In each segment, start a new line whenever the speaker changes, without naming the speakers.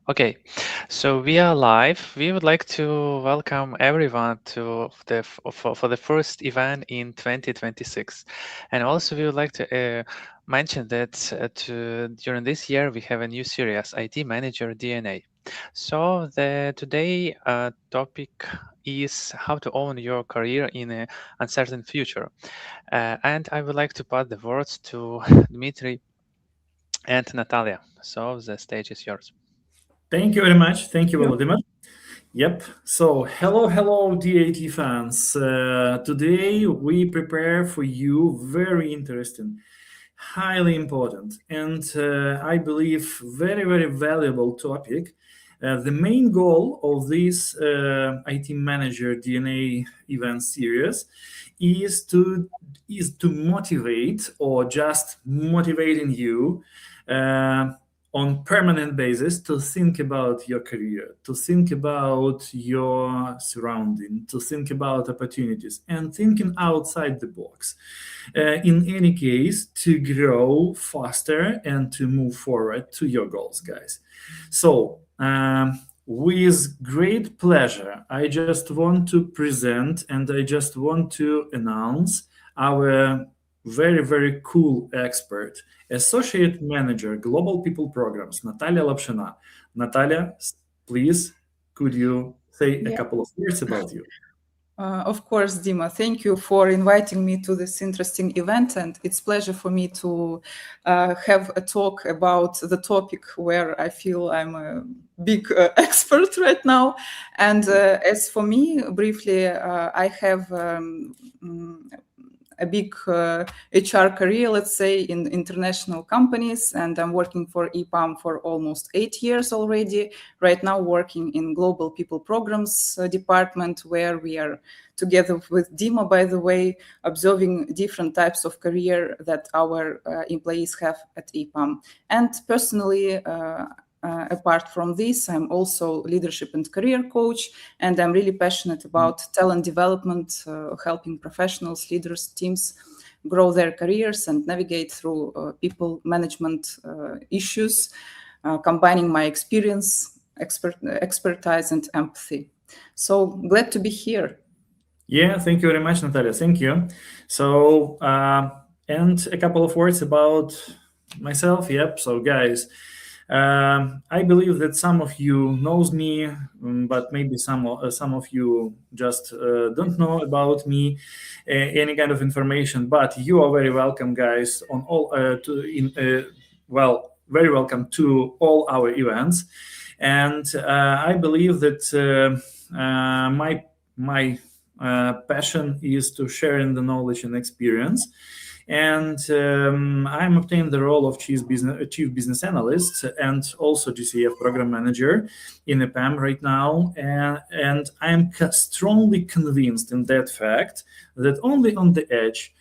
Okay, so we are live. We would like to welcome everyone to for the first event in 2026, and also we would like to mention that during this year we have a new series, IT Manager DNA. So the today topic is how to own your career in an uncertain future, and I would like to pass the words to Dmitry and Natalia. So the stage is yours.
Thank you very much. Thank you,
You?
Volodymyr. Yep. So, hello, DAT fans. Today we prepare for you very interesting, highly important, and I believe very valuable topic. The main goal of this IT Manager DNA event series is to motivate or just motivating you. On permanent basis to think about your career, to think about your surrounding, to think about opportunities and thinking outside the box. In any case, to grow faster and to move forward to your goals, guys. So, with great pleasure, I just want to present and I just want to announce our very cool expert, Associate Manager, Global People Programs, Natalia Lapshina. Natalia, please, could you say a
Yeah.
couple of words about you?
Of course, Dima. Thank you for inviting me to this interesting event, and it's pleasure for me to have a talk about the topic where I feel I'm a big expert right now. And as for me, briefly, I have a big HR career, let's say, in international companies, and I'm working for EPAM for almost 8 years already. Right now, working in Global People Programs department, where we are together with Dima, by the way, observing different types of career that our employees have at EPAM. And personally, apart from this, I'm also leadership and career coach, and I'm really passionate about talent development, helping professionals, leaders, teams grow their careers and navigate through people management issues, combining my experience, expertise, and empathy. So glad to be here.
Yeah, thank you very much, Natalia. Thank you. So, and a couple of words about myself. Yep. So, guys, I believe that some of you knows me, but maybe some of you just don't know about me, any kind of information. But you are very welcome, guys, on all very welcome to all our events. And I believe that my passion is to sharing the knowledge and experience. And I'm obtained the role of chief business analyst and also GCF program manager in EPAM right now. And I'm strongly convinced in that fact that only on the edge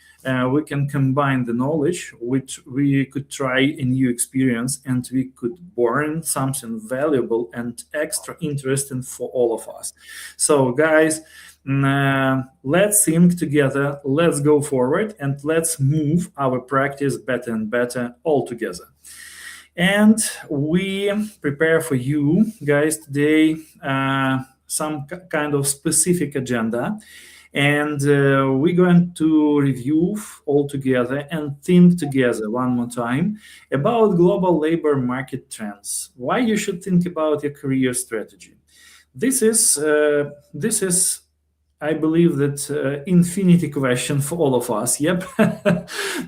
we can combine the knowledge, which we could try a new experience, and we could born something valuable and extra interesting for all of us. So, guys, let's think together, let's go forward, and let's move our practice better and better all together. And we prepare for you guys today some kind of specific agenda. And we're going to review all together and think together one more time about global labor market trends, why you should think about your career strategy. This is I believe that infinity question for all of us. Yep,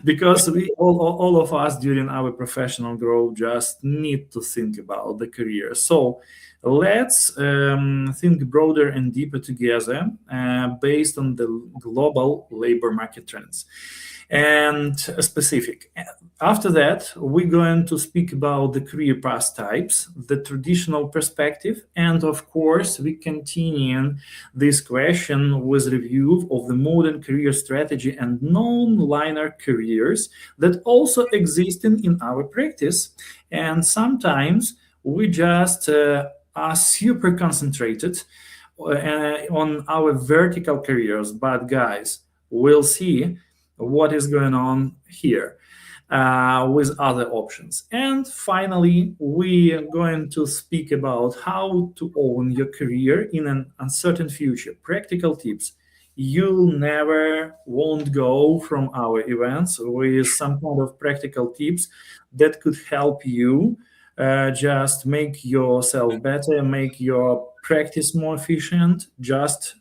because we all of us during our professional growth just need to think about the career. So let's think broader and deeper together based on the global labor market trends and specific. After that, we're going to speak about the career path types, the traditional perspective, and of course, we continue this question with review of the modern career strategy and non-linear careers that also exist in our practice. And sometimes we just are super concentrated on our vertical careers, but guys, we'll see what is going on here. with other options. And finally, we are going to speak about how to own your career in an uncertain future. Practical tips. You never won't go from our events with some kind of practical tips that could help you just make yourself better, make your practice more efficient, just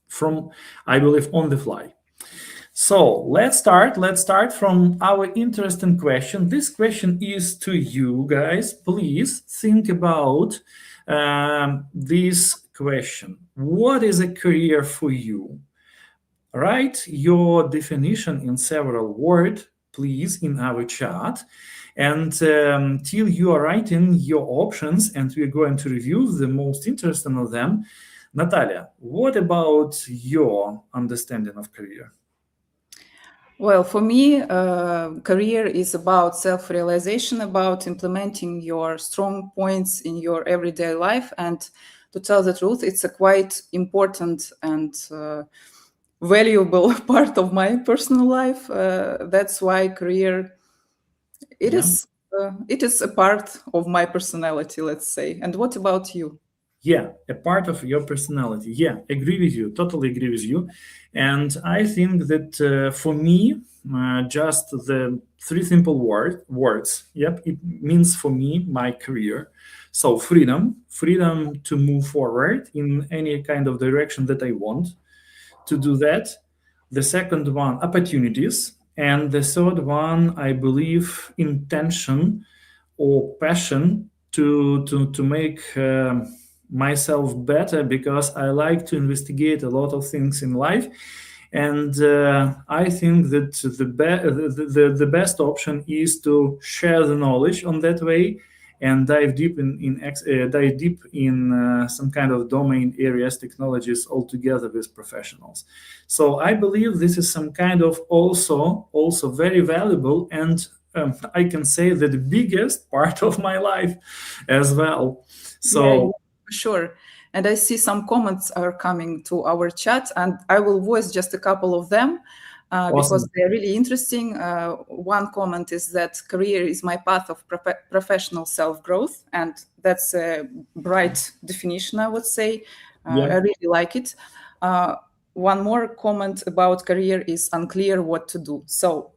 from, I believe, on the fly. So let's start. Let's start from our interesting question. This question is to you guys. Please think about this question. What is a career for you? Write your definition in several words, please, in our chat. And till you are writing your options, and we're going to review the most interesting of them. Natalia, what about your understanding of career?
Well, for me, career is about self-realization, about implementing your strong points in your everyday life. And to tell the truth, it's a quite important and valuable part of my personal life. That's why career, it is a part of my personality, let's say. And what about you?
Yeah, a part of your personality. Yeah, agree with you. Totally agree with you. And I think that for me, just the three simple words. Yep, it means for me my career. So freedom to move forward in any kind of direction that I want to do that. The second one, opportunities. And the third one, I believe, intention or passion to make myself better, because I like to investigate a lot of things in life. And I think that the best option is to share the knowledge on that way and dive deep in some kind of domain areas, technologies altogether with professionals. So I believe this is some kind of also very valuable, and I can say that the biggest part of my life as well. So
yeah, for sure. And I see some comments are coming to our chat, and I will voice just a couple of them because
awesome.
they're really interesting. One comment is that career is my path of professional self-growth, and that's a bright definition, I would say.
Yeah.
I really like it. One more comment about career is unclear what to do. So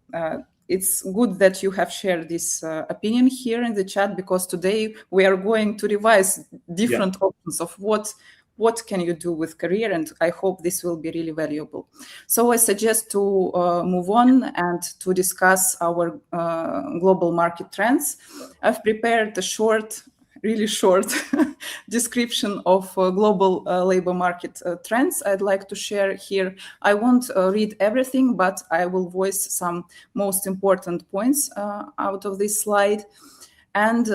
it's good that you have shared this opinion here in the chat, because today we are going to revise different options of what can you do with career, and I hope this will be really valuable. So I suggest to move on and to discuss our global market trends. I've prepared a really short description of global labor market trends I'd like to share here. I won't read everything, but I will voice some most important points out of this slide, and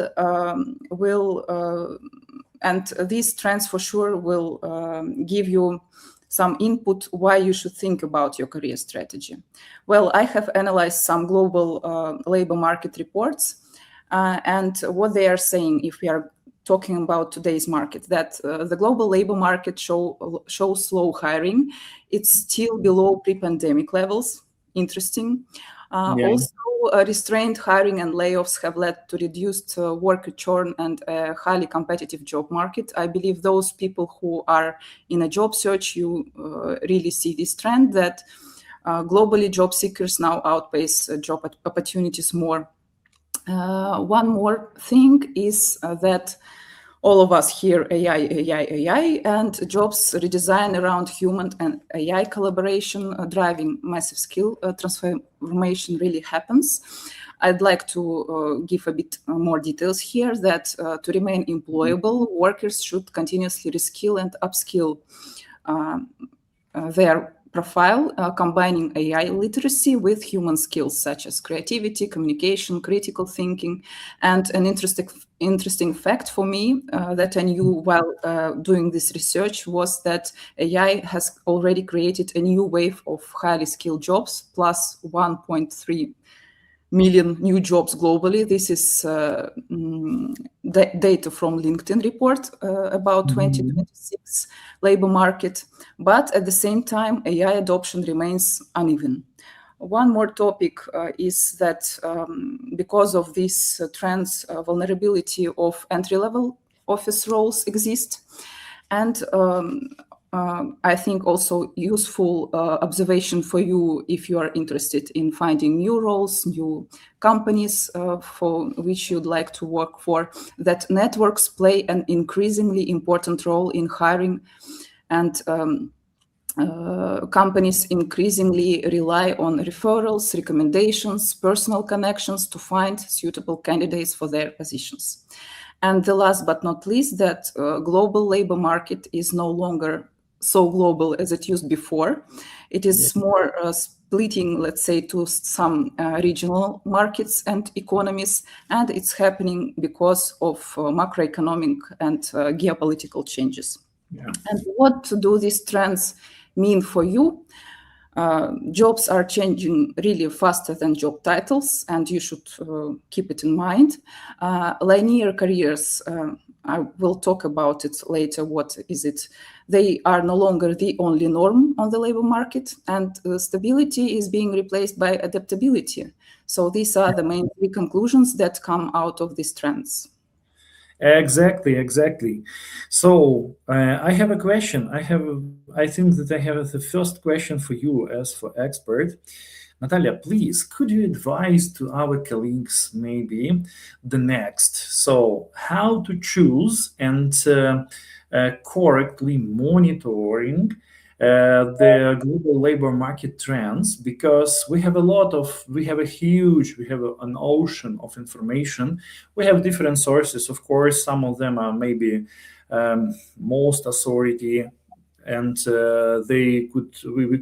and these trends for sure will give you some input why you should think about your career strategy. Well, I have analyzed some global labor market reports. And what they are saying, if we are talking about today's market, that the global labor market shows slow hiring. It's still below pre-pandemic levels. Interesting. Also, restrained hiring and layoffs have led to reduced worker churn and a highly competitive job market. I believe those people who are in a job search, you really see this trend that globally job seekers now outpace job opportunities more. One more thing is that all of us hear AI, and jobs redesign around human and AI collaboration, driving massive skill transformation really happens. I'd like to give a bit more details here that to remain employable, workers should continuously reskill and upskill their profile, combining AI literacy with human skills such as creativity, communication, critical thinking. And an interesting fact for me that I knew while doing this research was that AI has already created a new wave of highly skilled jobs, plus 1.3 million new jobs globally. This is data from LinkedIn report about 2026 labor market. But at the same time, AI adoption remains uneven. One more topic is that because of these trends, vulnerability of entry-level office roles exist. And I think also useful observation for you if you are interested in finding new roles, new companies for which you'd like to work for, that networks play an increasingly important role in hiring, and companies increasingly rely on referrals, recommendations, personal connections to find suitable candidates for their positions. And the last but not least, that global labor market is no longer so global as it used before. It is more splitting, let's say, to some regional markets and economies, and it's happening because of macroeconomic and geopolitical changes.
Yeah.
And what do these trends mean for you? Jobs are changing really faster than job titles, and you should keep it in mind. Linear careers, I will talk about it later. What is it? They are no longer the only norm on the labor market, and stability is being replaced by adaptability. So these are the main three conclusions that come out of these trends.
Exactly. So I have a question. I think that I have the first question for you as for expert. Natalia, please, could you advise to our colleagues maybe the next? So how to choose and correctly monitoring the global labor market trends, because we have an ocean of information. We have different sources, of course. Some of them are maybe most authority, and we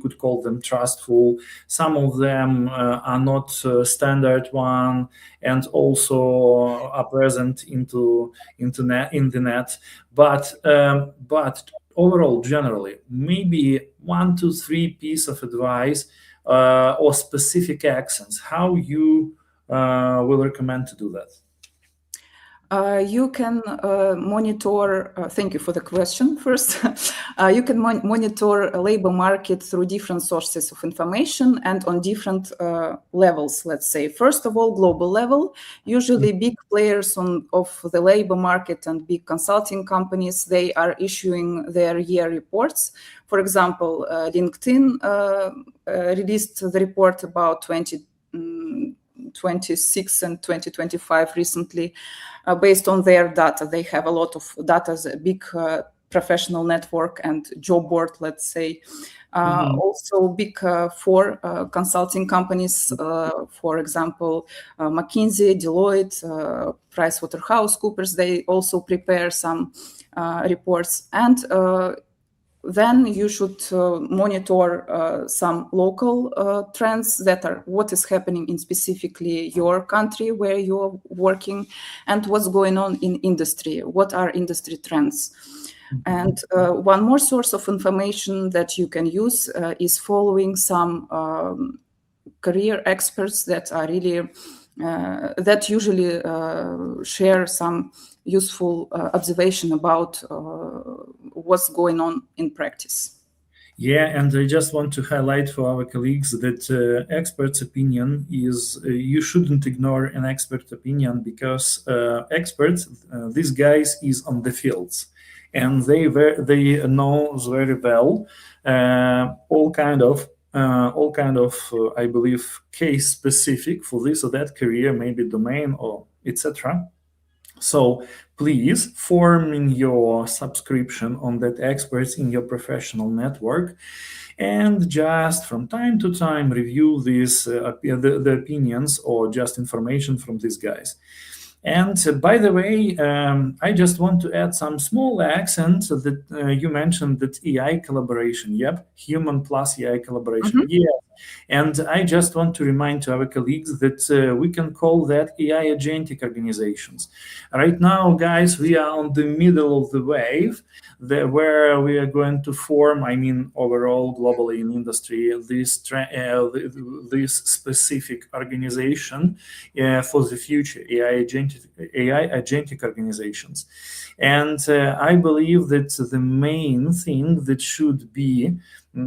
could call them trustful. Some of them are not standard one, and also are present in the net. But overall, generally, maybe 1 to 3 piece of advice or specific actions how you will recommend to do that.
You can monitor, thank you for the question first. You can monitor a labor market through different sources of information and on different levels, let's say. First of all, global level. Usually big players of the labor market and big consulting companies, they are issuing their year reports. For example, LinkedIn released the report about 2026 and 2025 recently. Based on their data, they have a lot of data, a big professional network and job board, let's say. Also big four consulting companies, for example, McKinsey, Deloitte, PricewaterhouseCoopers, they also prepare some reports. And then you should monitor some local trends that are what is happening in specifically your country where you're working, and what's going on in industry, what are industry trends. And one more source of information that you can use is following some career experts that are really that usually share some useful observation about what's going on in practice.
Yeah, and I just want to highlight for our colleagues that expert's opinion is, you shouldn't ignore an expert opinion, because experts, these guys is on the fields, and they know very well all kind of I believe case specific for this or that career, maybe domain or etc. So please form your subscription on that experts in your professional network, and just from time to time review these the opinions or just information from these guys. And by the way, I just want to add some small accent that you mentioned, that AI collaboration. Yep, human plus AI collaboration. Yeah. And I just want to remind to our colleagues that we can call that AI agentic organizations. Right now, guys, we are on the middle of the wave where we are going to form, I mean, overall, globally in industry, this specific organization for the future, AI agentic organizations. And I believe that the main thing that should be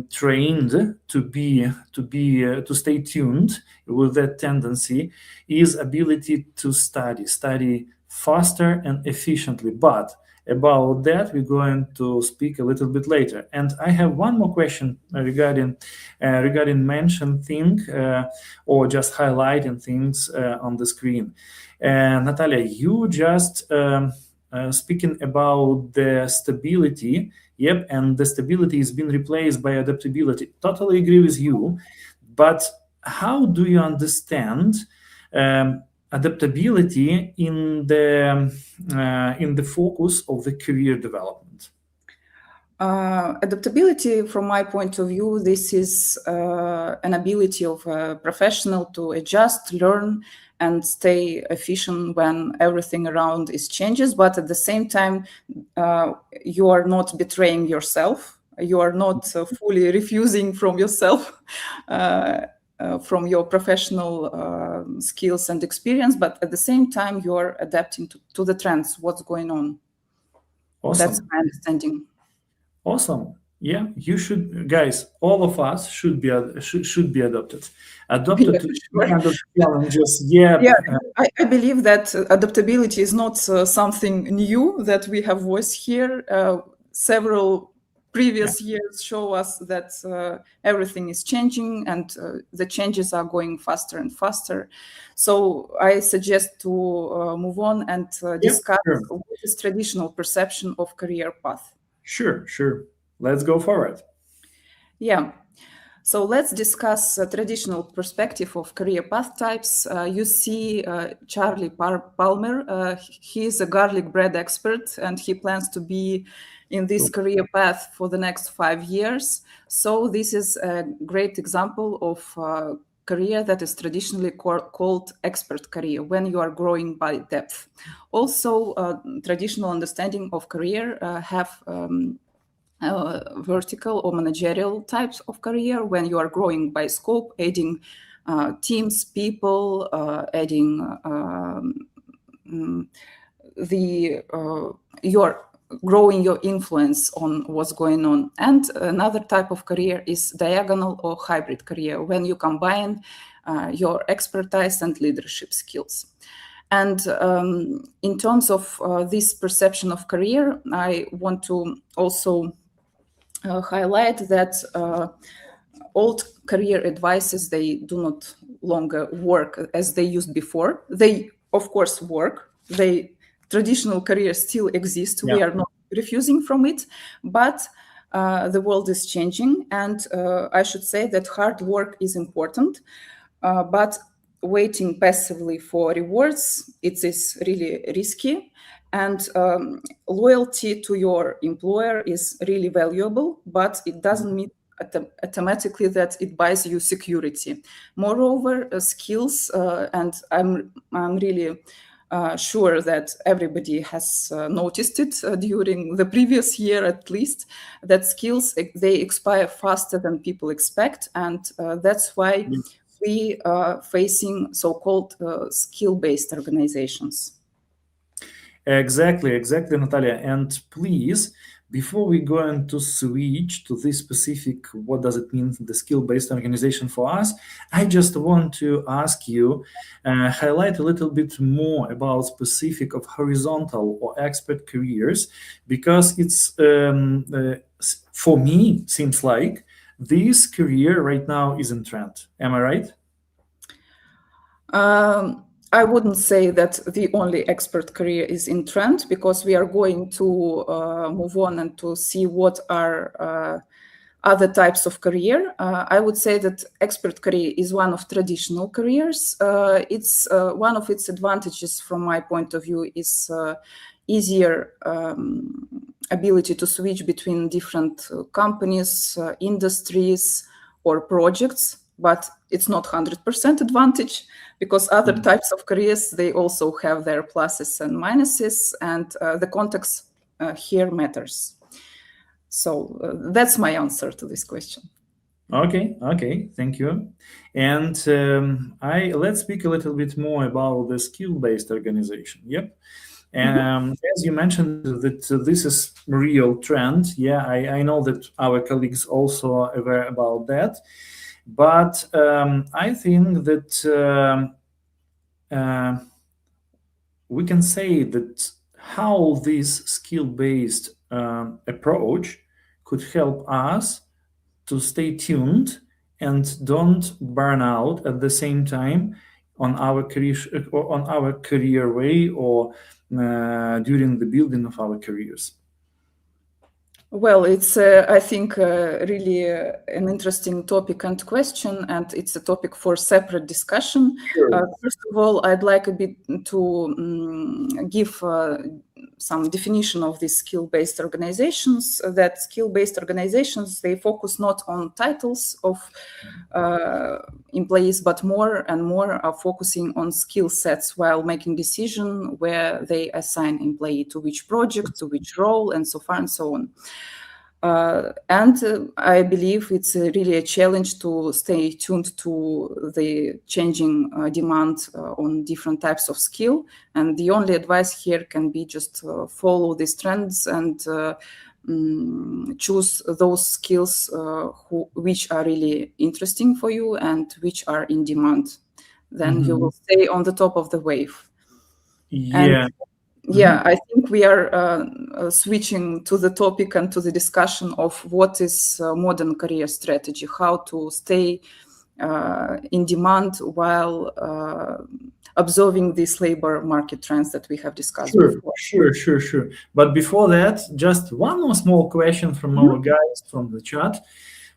trained to stay tuned with that tendency is ability to study faster and efficiently. But about that we're going to speak a little bit later. And I have one more question regarding mention thing or just highlighting things on the screen. Natalia, you just speaking about the stability. Yep, and the stability is being replaced by adaptability. Totally agree with you. But how do you understand adaptability in the focus of the career development?
Adaptability, from my point of view, this is an ability of a professional to adjust, learn, and stay efficient when everything around is changes. But at the same time, you are not betraying yourself. You are not fully refusing from yourself, from your professional skills and experience. But at the same time, you are adapting to the trends, what's going on.
Awesome.
That's my understanding.
Awesome. Yeah, you should, guys. All of us should be adopted to kind of challenges. Yeah.
I believe that adaptability is not something new that we have voiced here. Several previous years show us that everything is changing and the changes are going faster and faster. So I suggest to move on and discuss what is traditional perception of career path.
Sure. Let's go forward.
Yeah. So let's discuss a traditional perspective of career path types. You see Charlie Palmer. He is a garlic bread expert and he plans to be in this career path for the next 5 years. So this is a great example of career that is traditionally called expert career, when you are growing by depth. Also, traditional understanding of career have vertical or managerial types of career, when you are growing by scope, adding teams, people, adding you're growing your influence on what's going on. And another type of career is diagonal or hybrid career, when you combine your expertise and leadership skills. And in terms of this perception of career, I want to also highlight that old career advices, they do not longer work as they used before. They, of course, work. Traditional careers still exist. We are not refusing from it, but the world is changing. And I should say that hard work is important, but waiting passively for rewards, it is really risky. And loyalty to your employer is really valuable, but it doesn't mean automatically that it buys you security. Moreover, skills, and I'm really sure that everybody has noticed it during the previous year at least, that skills, they expire faster than people expect. And that's why we are facing so-called skill-based organizations.
Exactly, Natalia. And please, before we go on to switch to this specific, what does it mean, the skill-based organization for us, I just want to ask you, highlight a little bit more about specific of horizontal or expert careers, because it's, for me, seems like this career right now is in trend. Am I right?
I wouldn't say that the only expert career is in trend, because we are going to move on and to see what are other types of career. I would say that expert career is one of traditional careers. It's one of its advantages from my point of view is easier ability to switch between different companies, industries, or projects, but it's not 100% advantage, because other types of careers, they also have their pluses and minuses, and the context here matters. So that's my answer to this question.
Okay, thank you. And let's speak a little bit more about the skill-based organization. Yep. As you mentioned, that this is real trend. Yeah, I know that our colleagues also are aware about that. But I think that we can say that how this skill-based approach could help us to stay tuned and don't burn out at the same time on our career way or during the building of our careers.
Well, it's, I think, really an interesting topic and question, and it's a topic for separate discussion.
Sure.
First of all, I'd like a bit to give some definition of these skill-based organizations. That skill-based organizations, they focus not on titles of employees, but more and more are focusing on skill sets while making decision where they assign employee to which project, to which role, and so far and so on. And I believe it's really a challenge to stay tuned to the changing demand on different types of skill. And the only advice here can be just follow these trends and choose those skills which are really interesting for you and which are in demand. Then you will stay on the top of the wave.
Yeah.
And yeah, I think we are switching to the topic and to the discussion of what is modern career strategy, how to stay in demand while observing these labor market trends that we have discussed before.
Sure. But before that, just one more small question from our guys from the chat.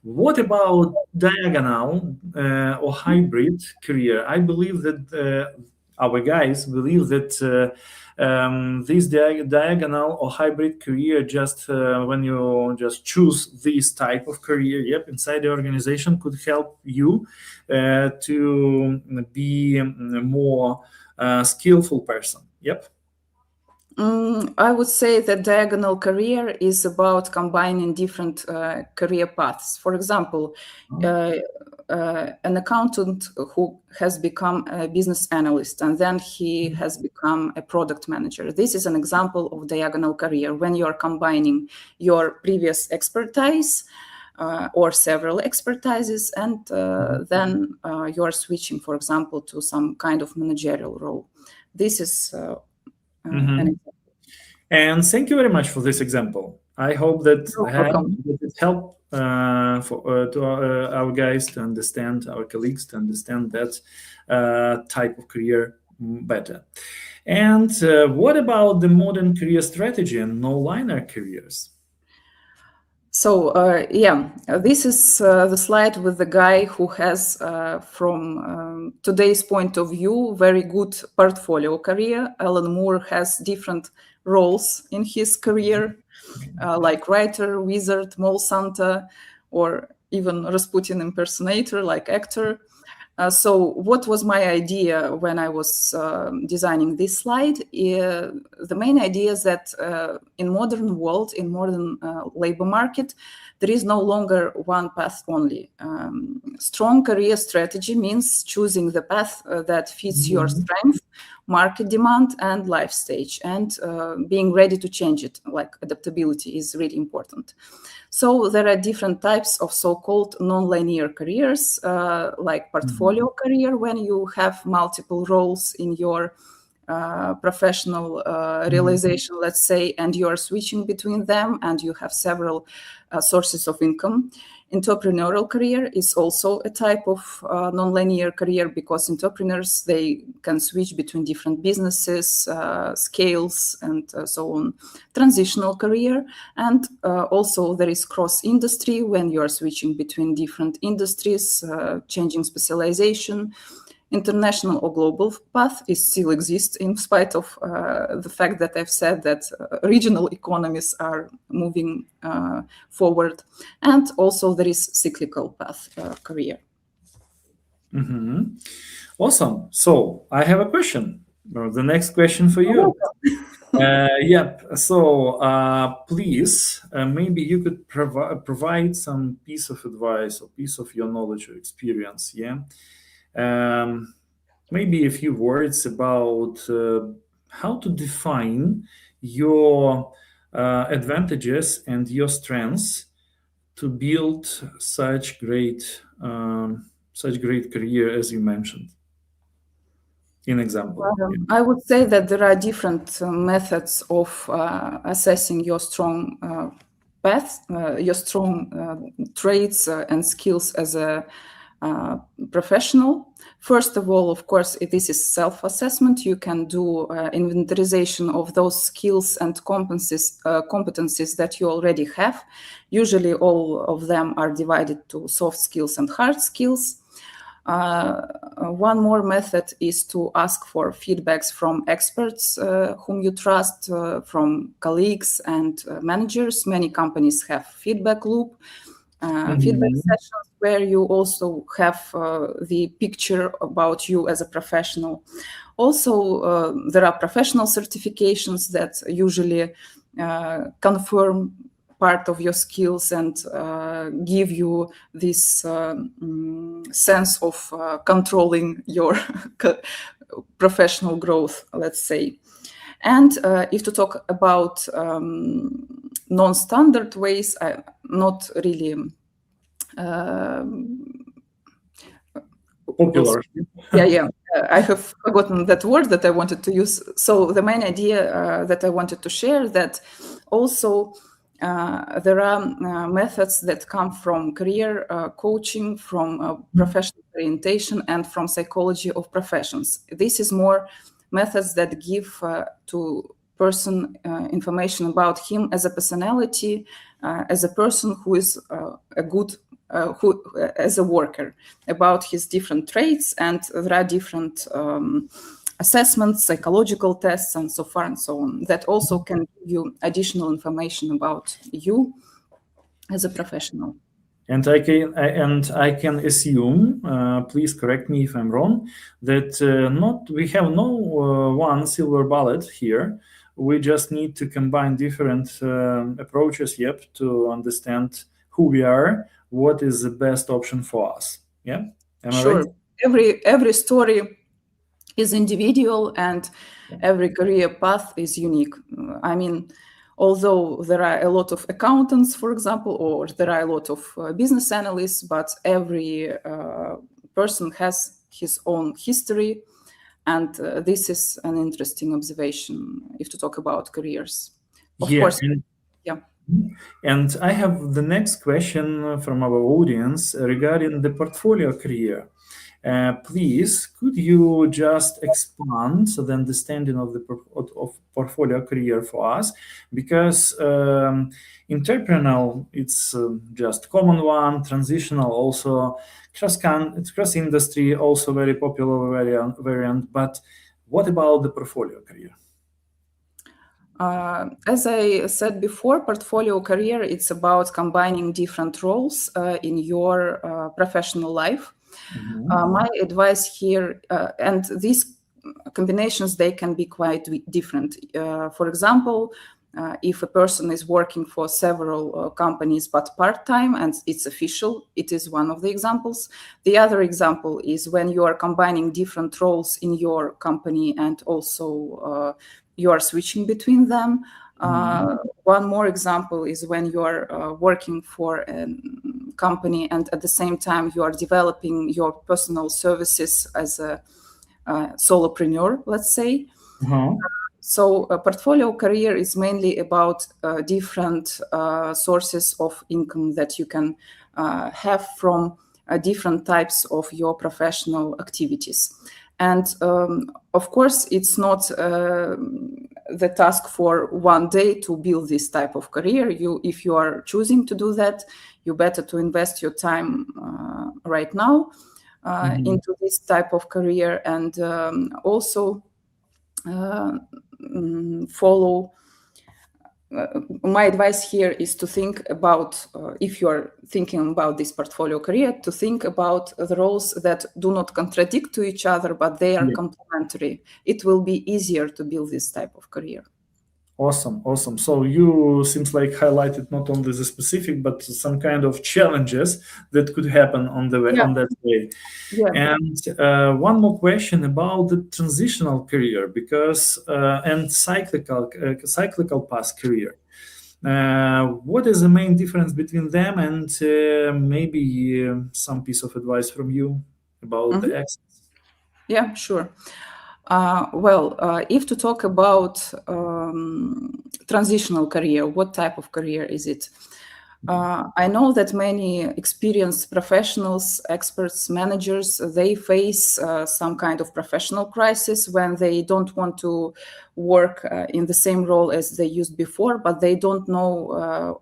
What about diagonal or hybrid career? I believe that our guys believe that this diagonal or hybrid career, just when you just choose this type of career, inside the organization, could help you to be a more skillful person.
I would say that diagonal career is about combining different career paths. For example, an accountant who has become a business analyst and then he has become a product manager. This is an example of diagonal career when you are combining your previous expertise or several expertises, and then you are switching, for example, to some kind of managerial role. This is an example.
And thank you very much for this example. I hope that it helped to our guys to understand, our colleagues to understand that type of career better. And what about the modern career strategy and no-liner careers?
So, this is the slide with the guy who has, from today's point of view, very good portfolio career. Alan Moore has different roles in his career, like writer, wizard, mole Santa, or even Rasputin impersonator, like actor. So what was my idea when I was designing this slide? The main idea is that in modern world, in modern labor market, there is no longer one path only. Strong career strategy means choosing the path that fits your strength, market demand, and life stage, and being ready to change it, like adaptability is really important. So there are different types of so-called non-linear careers, like portfolio career, when you have multiple roles in your professional realization, let's say, and you are switching between them and you have several sources of income. Entrepreneurial career is also a type of non-linear career because entrepreneurs, they can switch between different businesses, scales, and so on. Transitional career, and also there is cross-industry when you are switching between different industries, changing specialization. International or global path still exists in spite of the fact that I've said that regional economies are moving forward. And also there is cyclical path career.
Awesome. So I have a question. The next question for you. So please, maybe you could provide some piece of advice or piece of your knowledge or experience. Maybe a few words about how to define your advantages and your strengths to build such great career as you mentioned in example.
I would say that there are different methods of assessing your strong path, your strong traits and skills as a professional. First of all, of course, this is self-assessment. You can do inventorization of those skills and competencies that you already have. Usually all of them are divided to soft skills and hard skills. One more method is to ask for feedbacks from experts whom you trust, from colleagues and managers. Many companies have feedback loop, feedback sessions where you also have the picture about you as a professional. Also, there are professional certifications that usually confirm part of your skills and give you this sense of controlling your professional growth, let's say. And if to talk about non-standard ways, not really
popular.
Yeah. I have forgotten that word that I wanted to use. So the main idea that I wanted to share that also there are methods that come from career coaching, from professional orientation, and from psychology of professions. This is more methods that give to person information about him as a personality, as a person who is a good, who as a worker, about his different traits, and there are different assessments, psychological tests, and so far and so on, that also can give you additional information about you as a professional.
And I can assume, please correct me if I'm wrong, that we have no one silver bullet here. We just need to combine different approaches, to understand who we are, what is the best option for us. Yeah, am I right?
Every story is individual and every career path is unique. I mean, although there are a lot of accountants, for example, or there are a lot of business analysts, but every person has his own history. And this is an interesting observation if to talk about careers. Of course.
And I have the next question from our audience regarding the portfolio career. Please, could you just expand the understanding of the portfolio career for us? Because entrepreneurial, it's just common one, transitional also, cross industry also very popular variant. But what about the portfolio career?
As I said before, portfolio career, it's about combining different roles in your professional life. My advice here, and these combinations, they can be quite different. For example, if a person is working for several companies but part-time and it's official, it is one of the examples. The other example is when you are combining different roles in your company and also you are switching between them. One more example is when you are working for a company and at the same time you are developing your personal services as a solopreneur, let's say. So a portfolio career is mainly about different sources of income that you can have from different types of your professional activities. And of course, it's not the task for one day to build this type of career. If you are choosing to do that, you better to invest your time right now into this type of career, and also follow. My advice here is to think about, if you are thinking about this portfolio career, to think about the roles that do not contradict to each other, but they are complementary. It will be easier to build this type of career.
Awesome. So you seems like highlighted not only the specific, but some kind of challenges that could happen on the way,
Yeah,
on that way.
yeah.
And one more question about the transitional career, because and cyclical path career. What is the main difference between them, and maybe some piece of advice from you about the access?
Yeah, sure. If to talk about transitional career, what type of career is it? I know that many experienced professionals, experts, managers, they face some kind of professional crisis when they don't want to work in the same role as they used before, but they don't know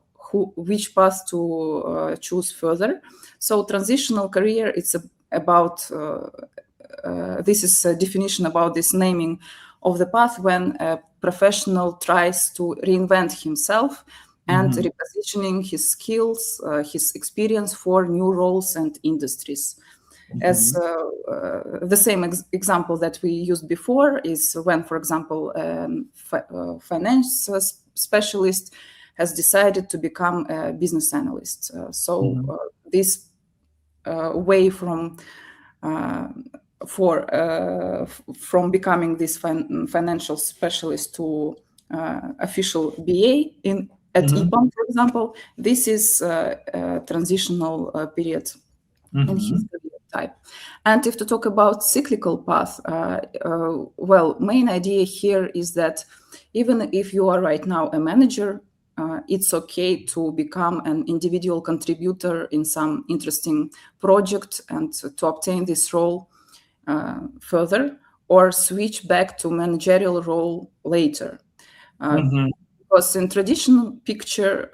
which path to choose further. So transitional career, it's about this is a definition about this naming of the path when a professional tries to reinvent himself and repositioning his skills, his experience for new roles and industries. As the same example that we used before is when, for example, finance specialist has decided to become a business analyst. This way from becoming this financial specialist to official BA at EPAM, for example, this is a transitional period in his career type. And if to talk about cyclical path, main idea here is that even if you are right now a manager, it's okay to become an individual contributor in some interesting project and to obtain this role further, or switch back to managerial role later. Because in traditional picture,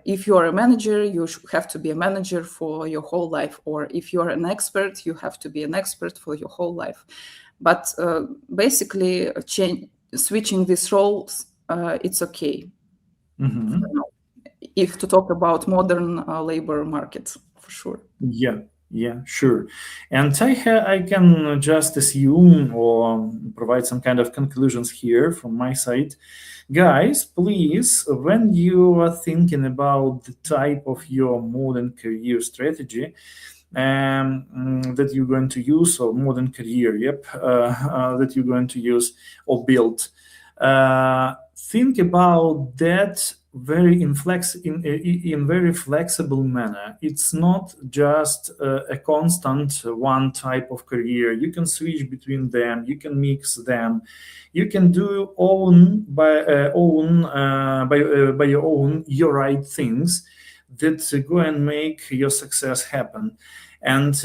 if you are a manager, you have to be a manager for your whole life, or if you are an expert, you have to be an expert for your whole life. But basically, switching these roles, it's okay. If to talk about modern labor market, for sure.
Yeah, sure. And I can just assume or provide some kind of conclusions here from my side. Guys, please, when you are thinking about the type of your modern career strategy that you're going to use, or modern career, that you're going to use or build, think about that in very flexible manner. It's not just a constant one type of career. You can switch between them. You can mix them. You can do by your own your right things that go and make your success happen. And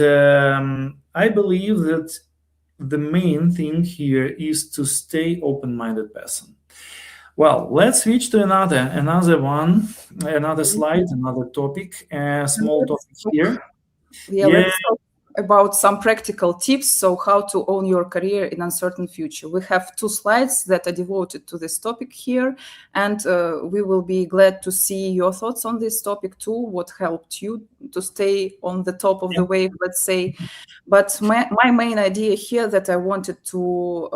I believe that the main thing here is to stay open-minded person. Well, let's switch to another slide, another topic, a small topic here.
Let's talk about some practical tips. So how to own your career in uncertain future. We have 2 slides that are devoted to this topic here, and we will be glad to see your thoughts on this topic too. What helped you to stay on the top of the wave, let's say. But my main idea here that I wanted to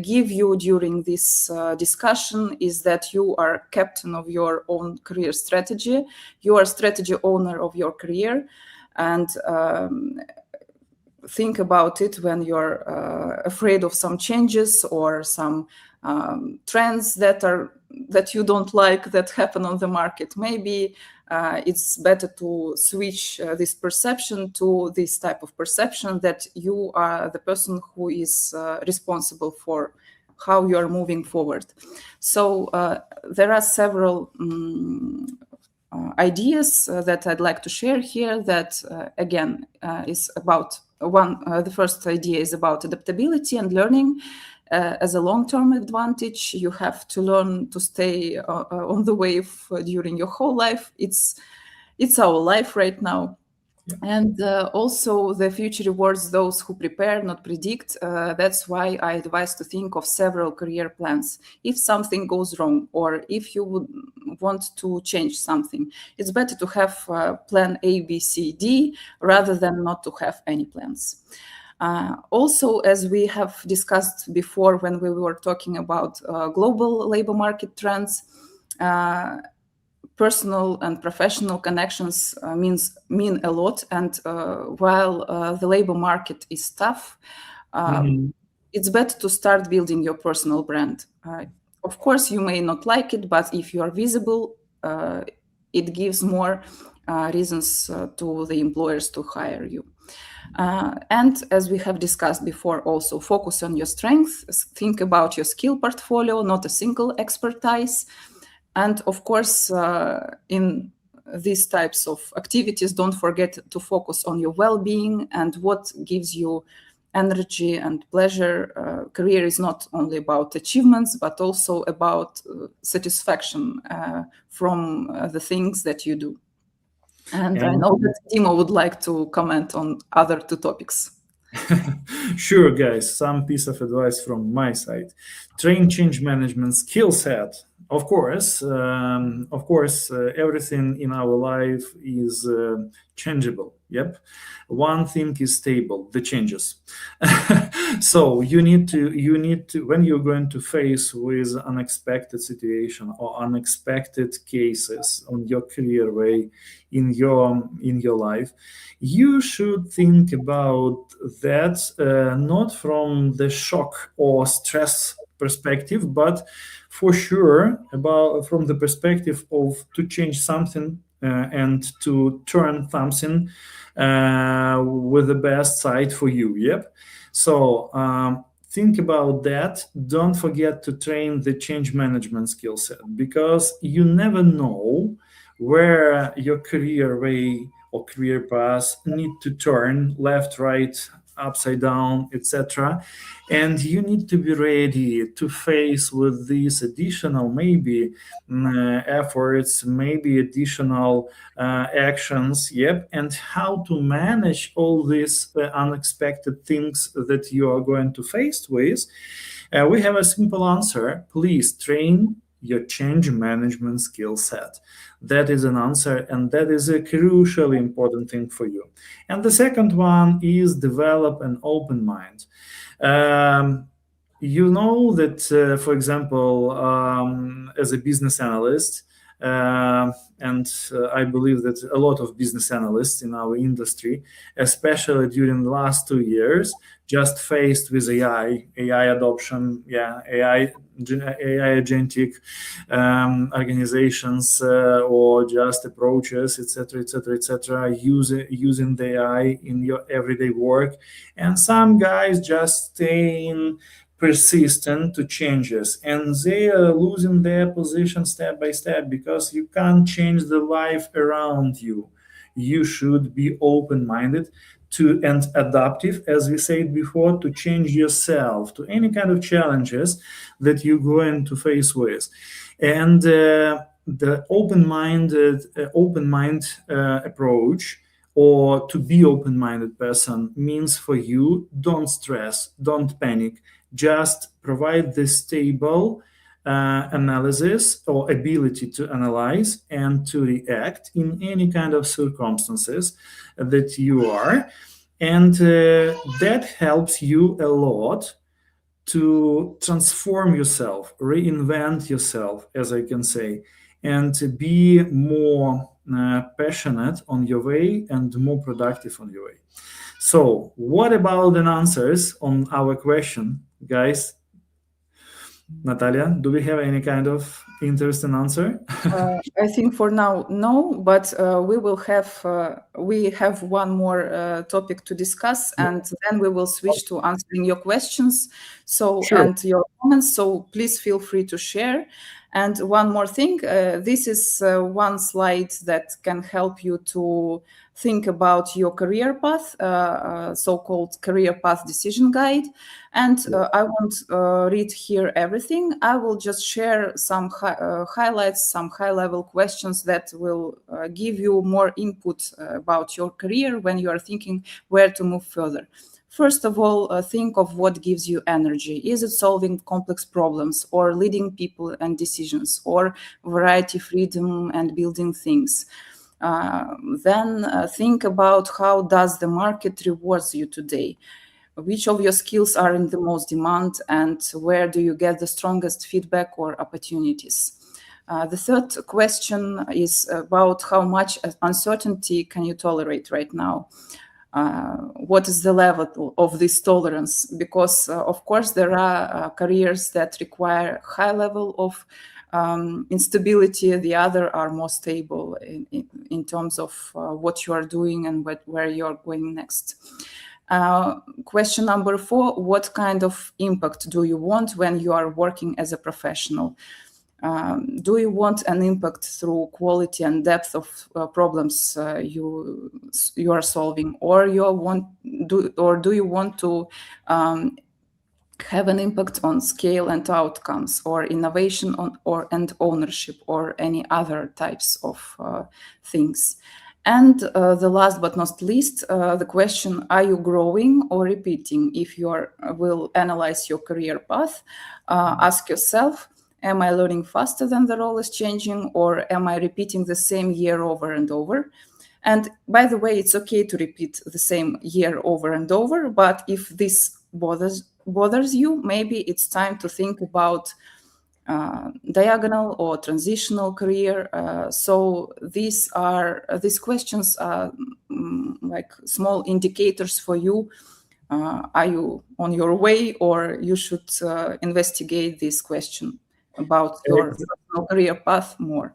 give you during this discussion is that you are captain of your own career strategy. You are strategy owner of your career. And think about it when you're afraid of some changes or some trends that you don't like that happen on the market. Maybe it's better to switch this perception to this type of perception that you are the person who is responsible for how you are moving forward. So there are several ideas that I'd like to share here that, again, is about the first idea is about adaptability and learning as a long-term advantage. You have to learn to stay on the wave during your whole life. It's our life right now. And also the future rewards those who prepare, not predict. That's why I advise to think of several career plans. If something goes wrong, or if you would want to change something, it's better to have plan A, B, C, D, rather than not to have any plans. Also, as we have discussed before when we were talking about global labor market trends, personal and professional connections mean a lot. And while the labor market is tough, it's better to start building your personal brand. Of course, you may not like it, but if you are visible, it gives more reasons to the employers to hire you. And as we have discussed before, also focus on your strengths, think about your skill portfolio, not a single expertise. And of course, in these types of activities, don't forget to focus on your well-being and what gives you energy and pleasure. Career is not only about achievements, but also about satisfaction from the things that you do. And I know that Timo would like to comment on other two topics.
Sure, guys, some piece of advice from my side. Train change management skill set. Of course, everything in our life is changeable. Yep. One thing is stable, the changes. So you need to, when you're going to face with unexpected situation or unexpected cases on your career way in your life, you should think about that not from the shock or stress perspective, but for sure from the perspective of to change something and to turn something with the best side for you. Yep. So think about that. Don't forget to train the change management skill set, because you never know where your career way or career path need to turn left, right, upside down, etc. And you need to be ready to face with these additional maybe efforts, maybe additional actions. Yep. And how to manage all these unexpected things that you are going to face with. We have a simple answer. Please train your change management skill set. That is an answer, and that is a crucially important thing for you. And the second one is develop an open mind. You know that, for example, as a business analyst, and I believe that a lot of business analysts in our industry, especially during the last 2 years, just faced with AI adoption, AI agentic organizations or just approaches, etc., using the AI in your everyday work. And some guys just staying persistent to changes, and they are losing their position step by step, because you can't change the life around you. You should be open-minded to and adaptive, as we said before, to change yourself to any kind of challenges that you're going to face with. And the open-mind approach, or to be open-minded person, means for you, don't stress, don't panic, just provide the stable analysis or ability to analyze and to react in any kind of circumstances that you are. And that helps you a lot to transform yourself, reinvent yourself, as I can say, and to be more passionate on your way and more productive on your way. So what about the answers on our question, guys? Natalia, do we have any kind of interesting answer?
I think for now, no, but we have one more topic to discuss, and then we will switch to answering your questions. So, sure. And your comments. So please feel free to share. And one more thing, this is one slide that can help you to think about your career path, so-called career path decision guide. And I won't read here everything. I will just share some highlights, some high-level questions that will give you more input about your career when you are thinking where to move further. First of all, think of what gives you energy. Is it solving complex problems, or leading people and decisions, or variety, freedom, and building things? Then think about how does the market rewards you today. Which of your skills are in the most demand, and where do you get the strongest feedback or opportunities? The third question is about how much uncertainty can you tolerate right now? What is the level of this tolerance? Because, of course, there are careers that require high level of instability. The other are more stable in terms of what you are doing and where you are going next. Question number 4, what kind of impact do you want when you are working as a professional? Do you want an impact through quality and depth of problems you are solving, or do you want to have an impact on scale and outcomes, or innovation and ownership, or any other types of things? And the last but not least, the question, are you growing or repeating? If you will analyze your career path, ask yourself, am I learning faster than the role is changing, or am I repeating the same year over and over? And by the way, it's okay to repeat the same year over and over, but if this bothers you, maybe it's time to think about diagonal or transitional career. So these questions are like small indicators for you. Are you on your way, or you should investigate this question about your career path more?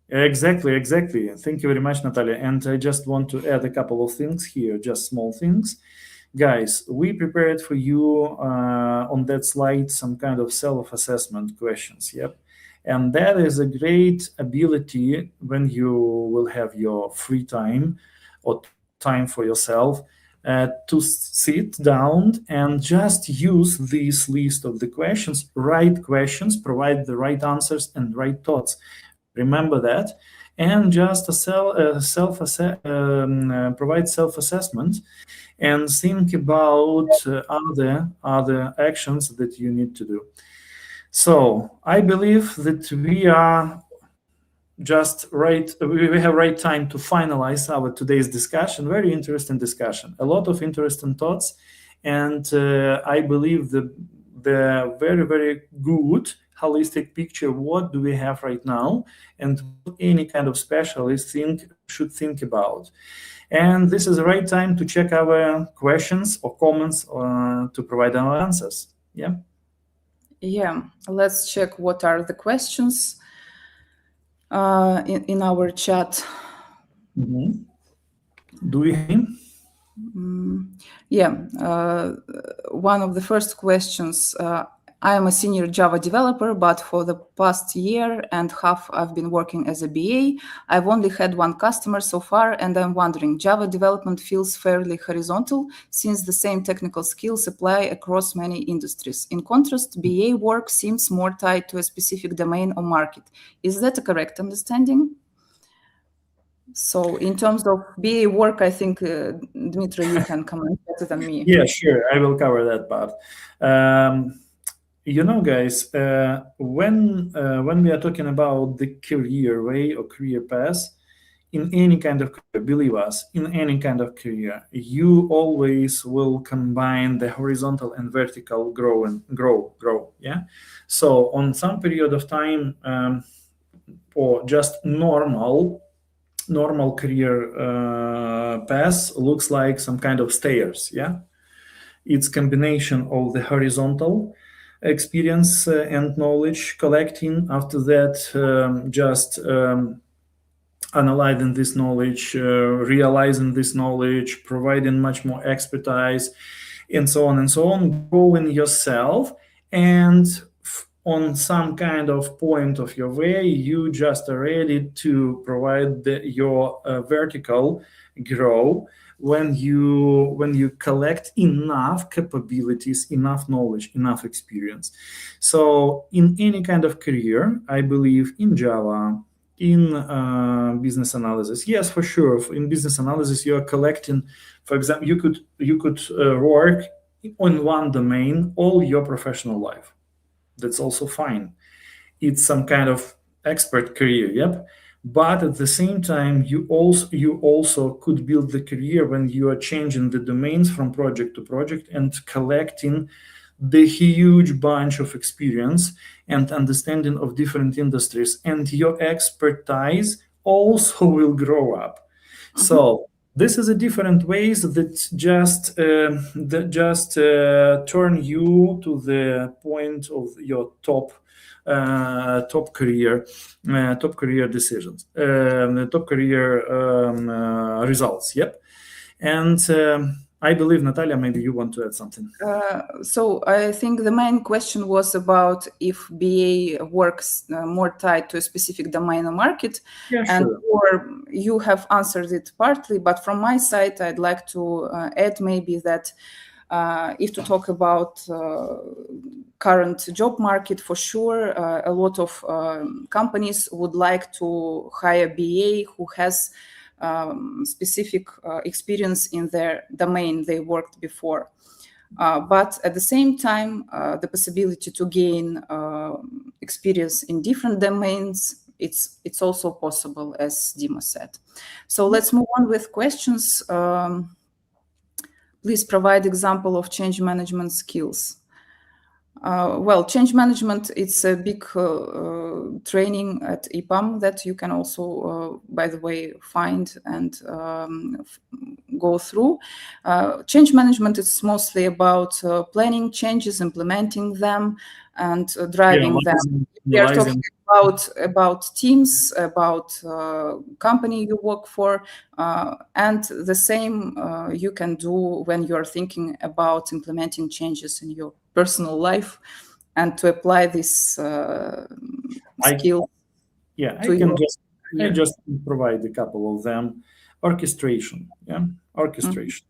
Exactly. Thank you very much, Natalia. And I just want to add a couple of things here, just small things. Guys, we prepared for you on that slide some kind of self-assessment questions. Yep. And that is a great ability when you will have your free time or time for yourself to sit down and just use this list of the questions, right questions, provide the right answers and right thoughts. Remember that, and just provide self-assessment and think about other actions that you need to do. So I believe that we are just right. We have right time to finalize our today's discussion. Very interesting discussion. A lot of interesting thoughts, and I believe the very, very good holistic picture. What do we have right now, and what any kind of specialist should think about. And this is the right time to check our questions or comments to provide our answers. Yeah.
Let's check what are the questions in our chat.
Mm-hmm. Do we have any?
One of the first questions, I am a senior Java developer, but for the past year and half I've been working as a BA. I've only had one customer so far, and I'm wondering, Java development feels fairly horizontal since the same technical skills apply across many industries. In contrast, BA work seems more tied to a specific domain or market. Is that a correct understanding? So in terms of BA work, I think, Dmytro, you can comment better than me.
Yeah, sure. I will cover that part. Guys, when we are talking about the career way or career path, in any kind of career, believe us, in any kind of career, you always will combine the horizontal and vertical grow. Yeah. So on some period of time, or just normal career path looks like some kind of stairs. Yeah. It's combination of the horizontal experience and knowledge collecting. After that, just analyzing this knowledge, realizing this knowledge, providing much more expertise, and so on, growing yourself. And on some kind of point of your way, you just are ready to provide your vertical grow when you collect enough capabilities, enough knowledge, enough experience. So in any kind of career, I believe in Java, in business analysis, yes, for sure. In business analysis, you are collecting. For example, you could work on one domain all your professional life. That's also fine. It's some kind of expert career, yep. But at the same time, you also could build the career when you are changing the domains from project to project and collecting the huge bunch of experience and understanding of different industries, and your expertise also will grow up. So this is a different ways that just turn you to the point of your top career decisions, top career results. Yep. And I believe, Natalia, maybe you want to add something.
So I think the main question was about if BA works more tied to a specific domain or market.
Yeah,
and
sure.
or you have answered it partly, but from my side, I'd like to add maybe that if to talk about current job market, for sure, a lot of companies would like to hire BA who has specific experience in their domain they worked before. But at the same time, the possibility to gain experience in different domains, it's also possible, as Dima said. So let's move on with questions. Please provide example of change management skills. Well, change management, it's a big training at EPAM that you can also, by the way, find and go through. Change management is mostly about planning changes, implementing them, and driving them. We are talking about teams, about company you work for, and the same you can do when you are thinking about implementing changes in your personal life and to apply this skill.
I just provide a couple of them. Orchestration. Orchestration.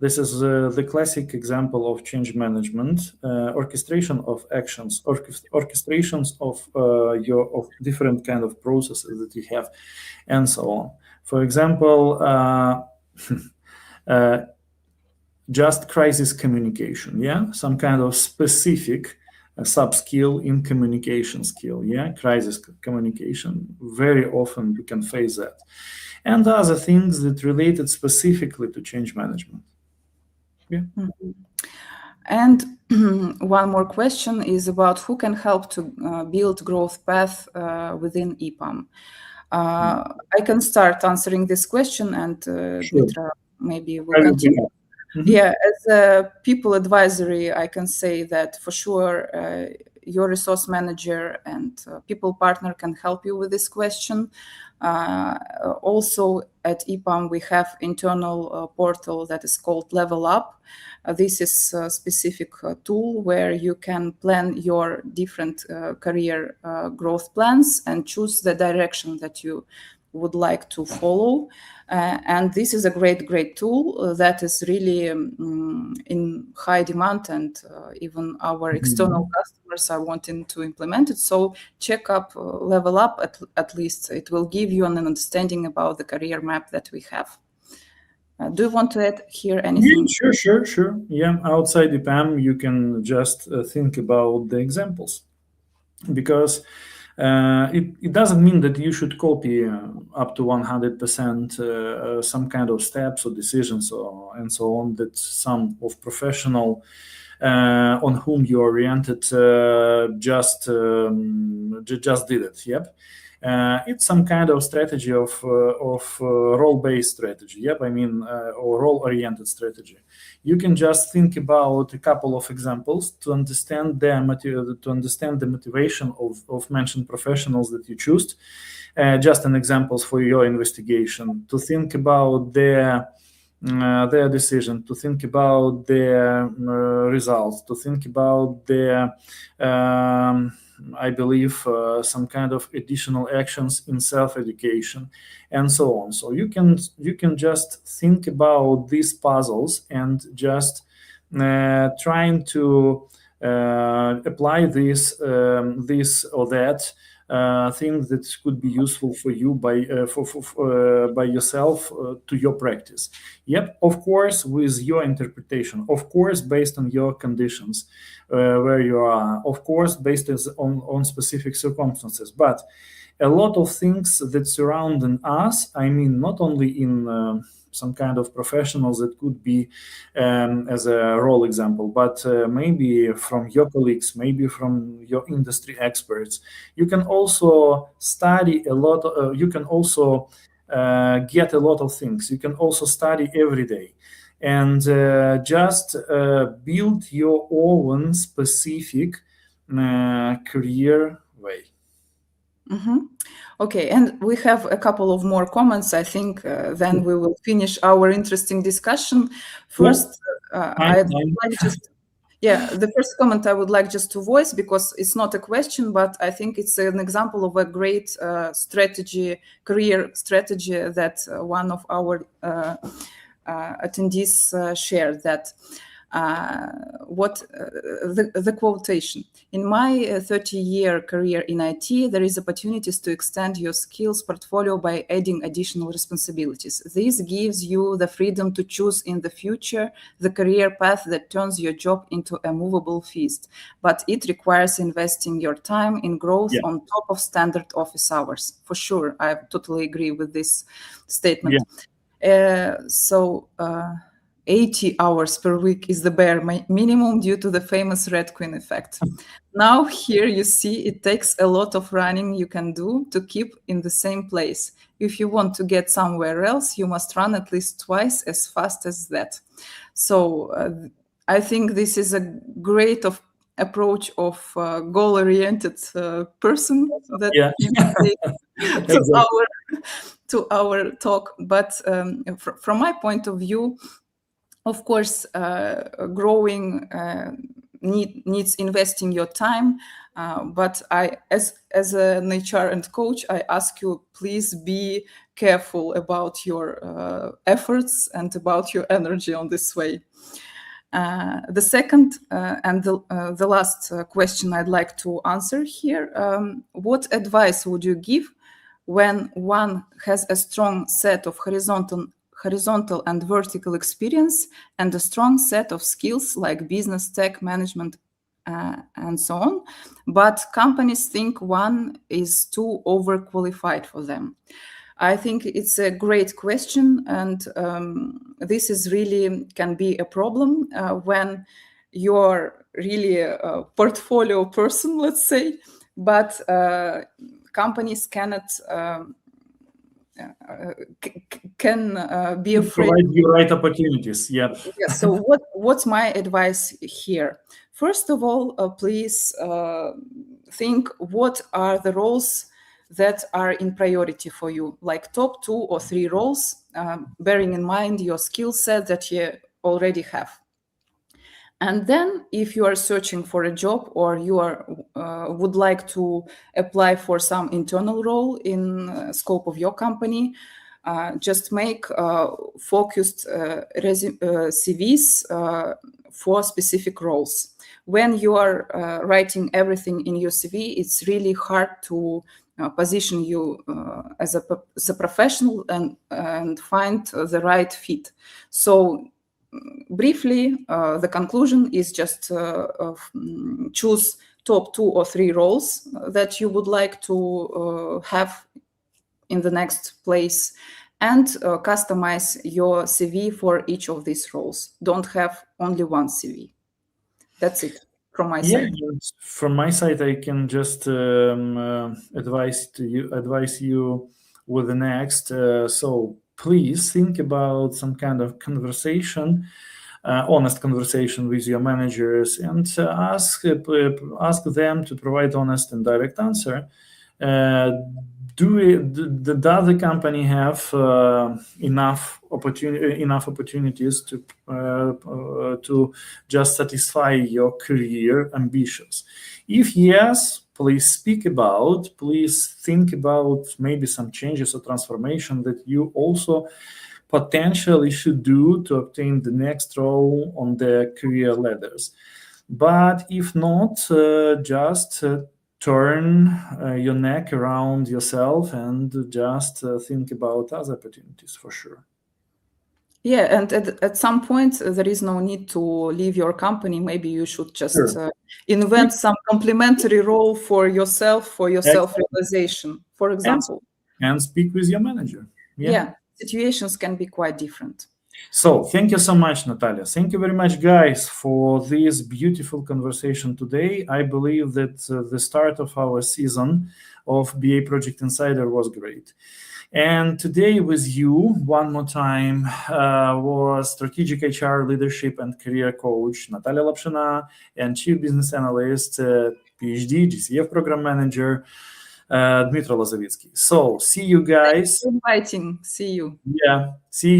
This is the classic example of change management, orchestration of actions, orchestrations of different kind of processes that you have, and so on. For example, just crisis communication, some kind of specific sub-skill in communication skill, crisis communication. Very often you can face that. And other things that related specifically to change management. Yeah.
And one more question is about who can help to build growth path within EPAM. I can start answering this question, and Dmytro maybe will continue. Yeah, as a people advisory, I can say that for sure your resource manager and people partner can help you with this question. Also at EPAM, we have internal portal that is called Level Up. This is a specific tool where you can plan your different career growth plans and choose the direction that you would like to follow. And this is a great tool that is really in high demand, and even our external customers are wanting to implement it. So check up Level Up, at least it will give you an understanding about the career map that we have. Do you want to add here anything?
Yeah, sure. Yeah, outside EPAM, you can just think about the examples, because it doesn't mean that you should copy up to 100% some kind of steps or decisions and so on that some of professional on whom you oriented just did it. Yep. It's some kind of strategy of role-based strategy. Yep, I mean, or role-oriented strategy. You can just think about a couple of examples to understand the motivation of mentioned professionals that you choose. Just an examples for your investigation, to think about their decision, to think about their results, to think about their I believe some kind of additional actions in self-education and so on. So you can just think about these puzzles and just trying to apply this or that thing that could be useful for you by yourself to your practice. Yep, of course, with your interpretation, of course, based on your conditions where you are, of course, based on specific circumstances. But a lot of things that surround us. I mean, not only in some kind of professionals that could be as a role example, but maybe from your colleagues, maybe from your industry experts. You can also study a lot. You can also get a lot of things. You can also study every day and just build your own specific career way.
Okay, and we have a couple of more comments. I think then we will finish our interesting discussion. First, I'd like just the first comment I would like just to voice, because it's not a question, but I think it's an example of a great career strategy that one of our attendees shared, that the quotation: "In my 30-year career in IT, there is opportunities to extend your skills portfolio by adding additional responsibilities. This gives you the freedom to choose in the future the career path that turns your job into a movable feast. But it requires investing your time in growth on top of standard office hours." For sure, I totally agree with this statement. 80 hours per week is the bare minimum due to the famous Red Queen effect. Now here you see it takes a lot of running you can do to keep in the same place. If you want to get somewhere else, you must run at least twice as fast as that. So I think this is a great approach of goal-oriented person that to our talk. But from my point of view, of course, growing needs investing your time. But as an HR and coach, I ask you, please be careful about your efforts and about your energy on this way. The second and the last question I'd like to answer here: what advice would you give when one has a strong set of horizontal and vertical experience and a strong set of skills like business, tech, management, and so on, but companies think one is too overqualified for them? I think it's a great question, and this is really can be a problem when you're really a portfolio person, let's say, but companies cannot can be afraid.
Provide you right opportunities.
So what's my advice here? First of all, please think what are the roles that are in priority for you, like top 2 or 3 roles, bearing in mind your skill set that you already have. And then if you are searching for a job or you would like to apply for some internal role in scope of your company, just make focused CVs for specific roles. When you are writing everything in your CV, it's really hard to position you as a professional and find the right fit. So briefly, the conclusion is just choose top 2 or 3 roles that you would like to have in the next place, and customize your CV for each of these roles. Don't have only one CV. That's it from my side.
From my side, I can just advise you with the next. So please think about some kind of conversation, honest conversation with your managers, and ask them to provide honest and direct answer. Does the company have enough opportunities to just satisfy your career ambitions? If yes, please think about maybe some changes or transformation that you also potentially should do to obtain the next role on the career ladders. But if not, just turn your neck around yourself and just think about other opportunities for sure.
Yeah, and at some point, there is no need to leave your company. Maybe you should just invent some complementary role for yourself, for your self-realization. for example.
And speak with your manager.
Yeah, situations can be quite different.
So thank you so much, Natalia. Thank you very much, guys, for this beautiful conversation today. I believe that the start of our season of BA Project Insider was great. And today with you, one more time, was Strategic HR Leadership and Career Coach Natalia Lapshina and Chief Business Analyst, PhD, GCF Program Manager, Dmytro Lozovytskyi. So see you guys.
Thanks for inviting. See you.
Yeah, see you.